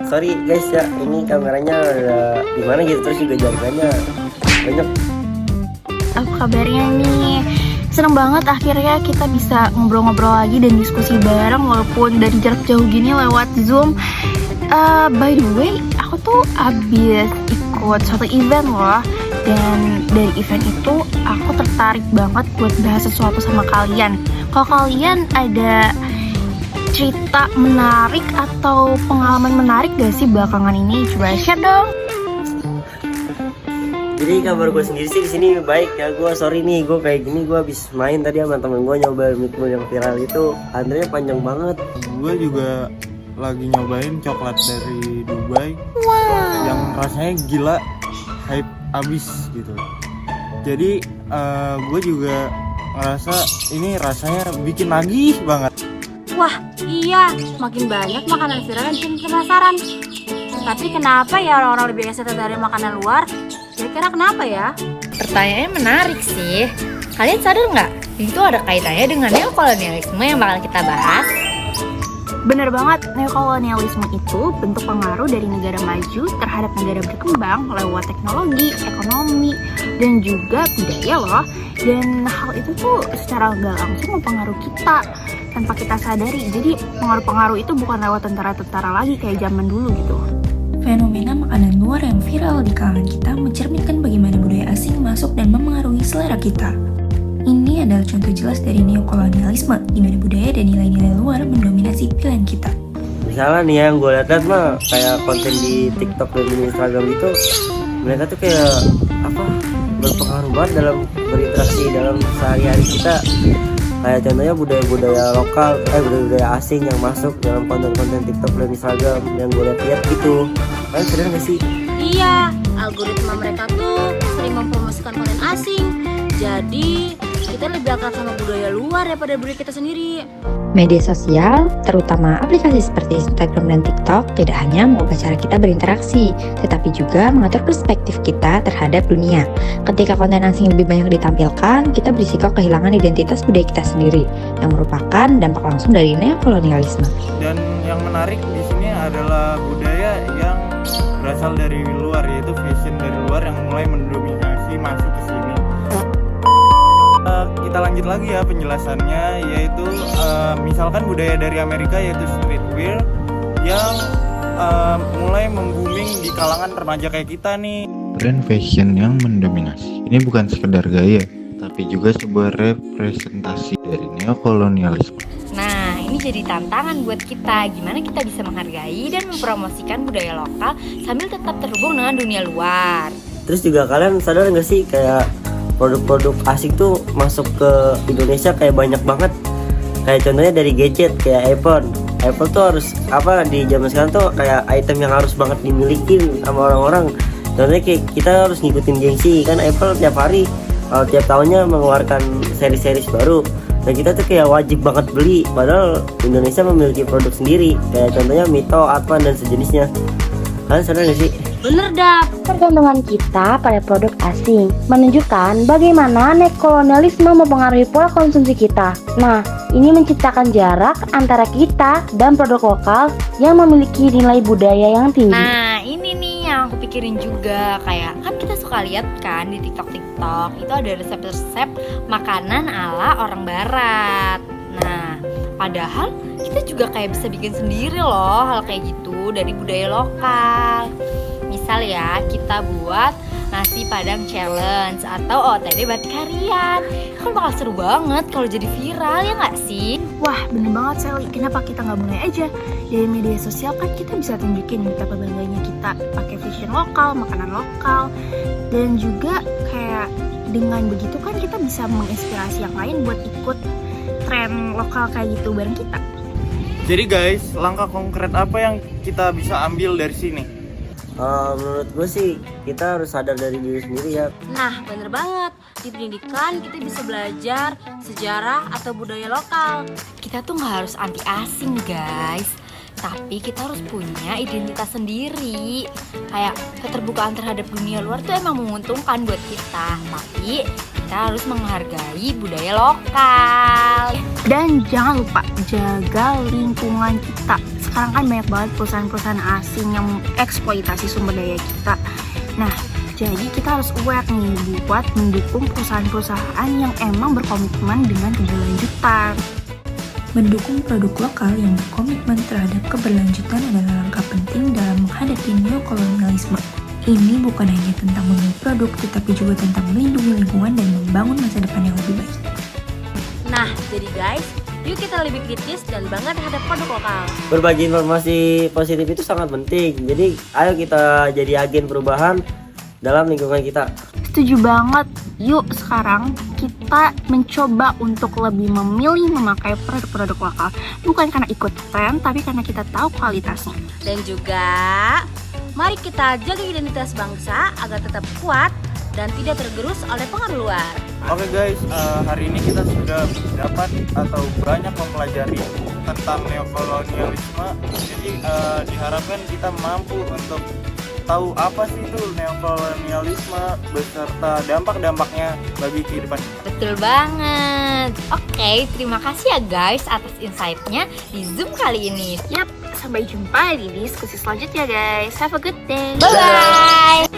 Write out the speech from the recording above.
sorry guys ya, ini kameranya gimana gitu, terus juga jaringannya banyak. Apa kabarnya nih? Seneng banget akhirnya kita bisa ngobrol-ngobrol lagi dan diskusi bareng walaupun dari jarak jauh gini lewat Zoom. By the way, aku tuh abis ikut satu event loh. Dan dari event itu aku tertarik banget buat bahas sesuatu sama kalian. Kalau kalian ada cerita menarik atau pengalaman menarik gak sih belakangan ini? Coba share dong. Jadi kabar gue sendiri sih di sini baik ya. Gue sorry nih, gue kayak gini, gue habis main tadi sama temen gue nyoba meatball yang viral itu, antrenya panjang banget. Gue juga lagi nyobain coklat dari Dubai yang rasanya gila, hype abis gitu. Jadi gue juga ngerasa ini rasanya bikin nagih banget. Wah iya, makin banyak makanan viral yang bikin penasaran. Tapi kenapa ya orang-orang lebih excited dari makanan luar? Kira-kira kenapa ya? Pertanyaannya menarik sih. Kalian sadar nggak? Itu ada kaitannya dengan neokolonialisme yang bakal kita bahas. Bener banget, neokolonialisme itu bentuk pengaruh dari negara maju terhadap negara berkembang lewat teknologi, ekonomi, dan juga budaya loh. Dan hal itu tuh secara nggak langsung mempengaruhi kita tanpa kita sadari. Jadi pengaruh-pengaruh itu bukan lewat tentara-tentara lagi kayak zaman dulu gitu. Fenomena makanan luar yang viral di kalangan kita mencerminkan bagaimana budaya asing masuk dan memengaruhi selera kita. Ini adalah contoh jelas dari neokolonialisme, di mana budaya dan nilai-nilai luar mendominasi pilihan kita. Misalnya nih yang gue lihat mah kayak konten di TikTok dan di Instagram itu, mereka tuh kayak apa, berpengaruh banget dalam berinteraksi dalam sehari-hari kita. Kayak contohnya budaya-budaya lokal, budaya-budaya asing yang masuk dalam konten-konten TikTok dan Instagram yang gue lihat gitu. Kalian sadar gak sih? Iya, algoritma mereka tuh sering mempromosikan konten asing. Jadi kita lebih akrab sama budaya luar daripada budaya kita sendiri. Media sosial, terutama aplikasi seperti Instagram dan TikTok, tidak hanya mengubah cara kita berinteraksi, tetapi juga mengatur perspektif kita terhadap dunia. Ketika konten asing lebih banyak ditampilkan, kita berisiko kehilangan identitas budaya kita sendiri, yang merupakan dampak langsung dari neokolonialisme. Dan yang menarik di sini adalah budaya yang berasal dari luar, yaitu fashion dari luar yang mulai mendominasi masuk ke sini. Kita lanjut lagi ya penjelasannya, yaitu misalkan budaya dari Amerika yaitu streetwear yang mulai membooming di kalangan remaja kayak kita nih. Brand fashion yang mendominasi ini bukan sekedar gaya, tapi juga sebuah representasi dari neokolonialisme. Nah, ini jadi tantangan buat kita. Gimana kita bisa menghargai dan mempromosikan budaya lokal sambil tetap terhubung dengan dunia luar. Terus juga kalian sadar gak sih kayak produk-produk asing tuh masuk ke Indonesia kayak banyak banget. Kayak contohnya dari gadget kayak iPhone. Apple tuh harus apa di zaman sekarang tuh kayak item yang harus banget dimiliki sama orang-orang. Contohnya kayak kita harus ngikutin gengsi kan, Apple tiap hari tiap tahunnya mengeluarkan seri-seri baru. Dan kita tuh kayak wajib banget beli, padahal Indonesia memiliki produk sendiri. Kayak contohnya Mito, Advan dan sejenisnya. Kalian sadar gak sih? Bener Dap. Pergantungan kita pada produk asing menunjukkan bagaimana neokolonialisme mempengaruhi pola konsumsi kita. Nah, ini menciptakan jarak antara kita dan produk lokal yang memiliki nilai budaya yang tinggi. Nah, ini nih yang aku pikirin juga. Kayak kan kita suka lihat kan di TikTok itu ada resep-resep makanan ala orang barat. Nah, padahal kita juga kayak bisa bikin sendiri loh hal kayak gitu dari budaya lokal. Misal ya, kita buat nasi padang challenge atau OTD batik harian. Kan bakal seru banget kalau jadi viral, ya nggak sih? Wah, bener banget Sally. Kenapa kita nggak mulai aja? Dari media sosial kan kita bisa tunjukin betapa bangganya kita pakai fashion lokal, makanan lokal. Dan juga kayak dengan begitu kan kita bisa menginspirasi yang lain buat ikut tren lokal kayak gitu bareng kita. Jadi guys, langkah konkret apa yang kita bisa ambil dari sini? Menurut gue sih kita harus sadar dari diri sendiri ya. Nah bener banget, di pendidikan kita bisa belajar sejarah atau budaya lokal. Kita tuh nggak harus anti asing guys, tapi kita harus punya identitas sendiri. Kayak keterbukaan terhadap dunia luar tuh emang menguntungkan buat kita, tapi kita harus menghargai budaya lokal. Dan jangan lupa jaga lingkungan kita. sekarang kan banyak banget perusahaan-perusahaan asing yang eksploitasi sumber daya kita. Nah, jadi kita harus aware nih buat mendukung perusahaan-perusahaan yang emang berkomitmen dengan keberlanjutan. Mendukung produk lokal yang berkomitmen terhadap keberlanjutan adalah langkah penting dalam menghadapi neokolonialisme. Ini bukan hanya tentang memilih produk, tetapi juga tentang melindungi lingkungan dan membangun masa depan yang lebih baik. Nah, jadi guys, yuk kita lebih kritis dan bangga terhadap produk lokal. Berbagi informasi positif itu sangat penting. Jadi ayo kita jadi agen perubahan dalam lingkungan kita. Setuju banget. Yuk sekarang kita mencoba untuk lebih memilih memakai produk-produk lokal. Bukan karena ikut tren, tapi karena kita tahu kualitasnya. Dan juga, mari kita jaga identitas bangsa agar tetap kuat dan tidak tergerus oleh pengaruh luar. Oke guys, hari ini kita sudah dapat atau banyak mempelajari tentang neokolonialisme. Jadi diharapkan kita mampu untuk tahu apa sih itu neokolonialisme beserta dampak-dampaknya bagi kehidupan kita. Betul banget. Oke, terima kasih ya guys atas insight-nya di Zoom kali ini. Yap, sampai jumpa di diskusi selanjutnya guys. Have a good day. Bye-bye.